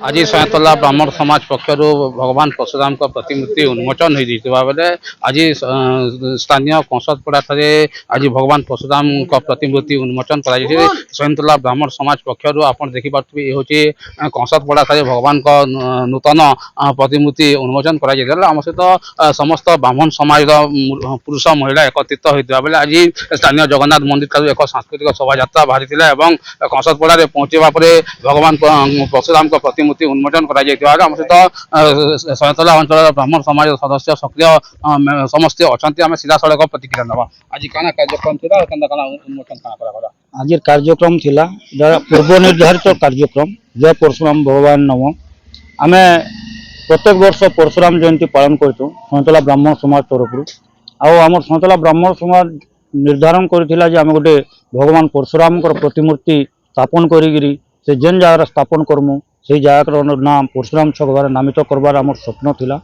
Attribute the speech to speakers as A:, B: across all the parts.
A: आज सयतला ब्राह्मण समाज पक्षर भगवान परशुराम प्रतिमूर्ति उन्मोचन हो बेले आज स्थानीय कंसतपड़ा ठारे आज भगवान परशुराम प्रतिमूर्ति उन्मोचन कर सयतला ब्राह्मण समाज पक्षर आप देखिपे ये हूँ कंसतपड़ा ठारे भगवान का नूतन प्रतिमूर्ति उन्मोचन कर आम सहित समस्त ब्राह्मण समाज पुरुष महिला एकत्रित होता बेले आज स्थानीय जगन्नाथ मंदिर ठार एक सांस्कृतिक शोभा यात्रा बाहरी कंसतपड़ा पहुंचा भगवान परशुराम प्रतिमूर्ति उन्मोचन कर सहित सयतला अंचल ब्राह्मण समाज सदस्य सक्रिय समस्ते अच्छा आम सीधा सड़क प्रतिक्रिया ना आज क्या कार्यक्रम थी उन्मोचन
B: आज कार्यक्रम थिला पूर्व निर्धारित कार्यक्रम जय परशुराम भगवान नम आम प्रत्येक वर्ष परशुराम जयंती पालन करतु सयतला ब्राह्मण समाज तरफ आम सयतला ब्राह्मण समाज निर्धारण करथिला जे आम गोटे भगवान परशुराम प्रतिमूर्ति स्थापन करी से जेन जगह स्थापन करमु से जगह ना परशुराम छक नामित करवार आम स्वप्न थिला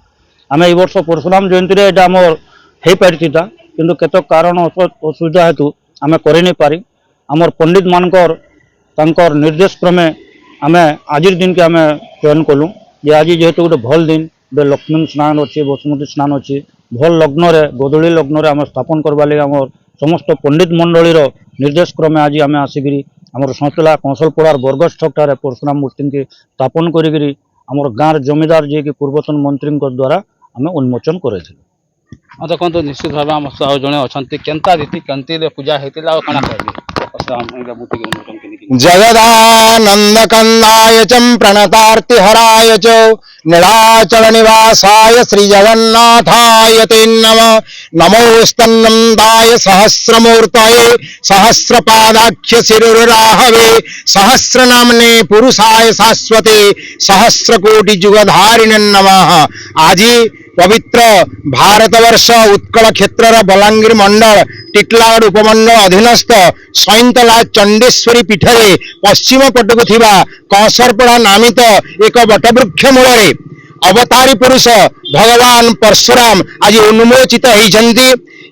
B: आम ए वर्ष परशुराम जयंती रे आमर हो पारि किंतु केतक कारण असुविधा हेतु आम कर नहीं पारी आमर पंडित मानकर तांकर निर्देश क्रमे आम आज दिन के आम चयन कलु जे आज जेहेतु गोटे भल दिन गोटे लक्ष्मी स्नान अच्छी बसुमती स्नान अच्छी भल लग्न गोधूली लग्न आम स्थापन करवा लगे आम समस्त पंडित मंडलीर निर्देश क्रमे आज आम आसिक आमर सयतला कंसलपड़ार बरगछ ठारे परशुराम मूर्ति की स्थापन करी आमर गाँव जमीदार जी की पूर्वतन मंत्री द्वारा आम उन्मोचन कर
A: देखो निश्चित भाव आम जड़े अच्छा केन्ता रीति केन्ती पूजा होता
C: जगदानंद कंदाय च प्रणतार्तिहराय च नीलाचल निवासाय श्री जगन्नाथाय ते नमः नमोस्तन्नंदाय सहस्रमूर्तये सहस्रपादाख्य शिरुराहवे सहस्रनामने पुरुषाय शाश्वते सहस्रकोटि जुगधारिणे नमः। आज पवित्र भारतवर्ष उत्कल क्षेत्र बलांगीर मंडल टिटलागढ़ उपमंडल अधीनस्थ सयतला चंडेश्वरी पीठरे पश्चिम पटकु थिबा कंसरपड़ा नामित एक बटवृक्ष मूल अवतारी पुरुष भगवान परशुराम आज उन्मोचित होइछन्ति।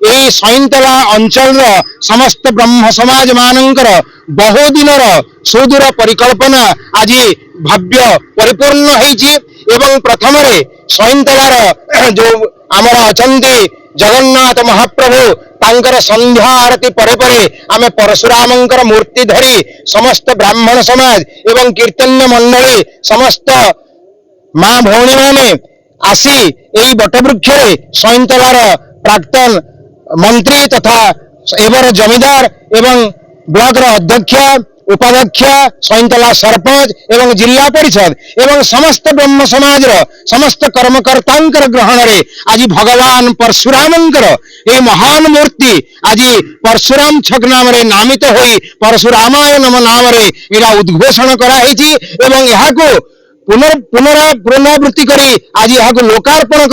C: एई सयतला अंचल समस्त ब्रह्म समाज मानकर बहुदिनर सुदूर परिकल्पना आज भव्य परिपूर्ण होइछि एवं प्रथम सयतलार जो आमर अछन्ति जगन्नाथ महाप्रभु तांकर संध्या आरती परे परे आम परशुरामंकर मूर्ति धरी समस्त ब्राह्मण समाज एवं कीर्तन्य मंडली समस्त माँ भौणी माने आसी एई बटवृक्ष सयतलार प्राक्तन मंत्री तथा एवर जमीदार एवं ब्लॉक अध्यक्ष उपाध्यक्ष सयतला सरपंच एवं जिला परिषद एवं समस्त ब्रह्म समाज समस्त कर्मकर्ता ग्रहण रे आज भगवान परशुरामंकर ये महान मूर्ति आज परशुराम छक नाम रे नामित होई परशुरामाय नम नाम रे इरा उद्घोषण कराई एवं यहाँ पुनरावृत्ति करी आज यहाँ लोकार्पण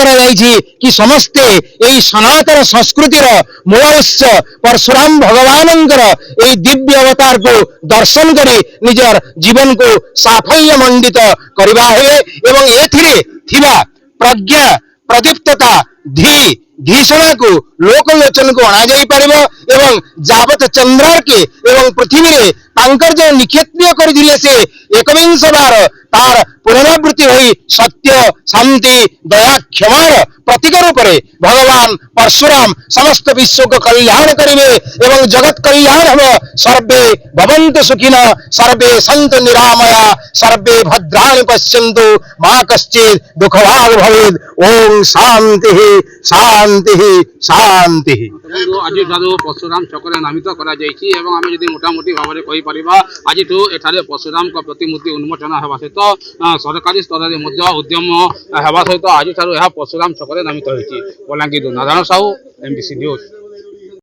C: कि समस्ते यही सनातन संस्कृतिर मूल उत्स परशुराम भगवानंकर यही दिव्य अवतार को दर्शन करी निजर जीवन को साफल्य मंडित करवा है एवं एथिरे थिबा प्रज्ञा प्रदीप्तता धी घीषणा को लोकलोचन को अणा जाई परिबो एवं जावत चंद्रार्के एवं पृथ्वी रे तांकर जो निक्षेत्रीय कर दिले से एकविंश बार तार पुनरावृत्ति हुई सत्य शांति दया क्षमार प्रतीक रूप भगवान परशुराम समस्त विश्व को कल्याण करेंगे एवं जगत कल्याण हम सर्वे भवन्तु सुखिनः सर्वे सन्तु निरामया सर्वे भद्राणि पश्यन्तु मां कश्चित् दुःखभाग् भवेत्। ओम शांति शांति शांति।
A: आज परशुराम चक्र नामित कर मोटामोटी भाव में कहीपर आज एठारे परशुराम प्रतिमूर्ति उन्मोचन होगा सहित सरकारी स्तर में उद्यम होगा सहित आज परशुराम चक्र नामित होती। Balangir Narayan Sahu MBC news.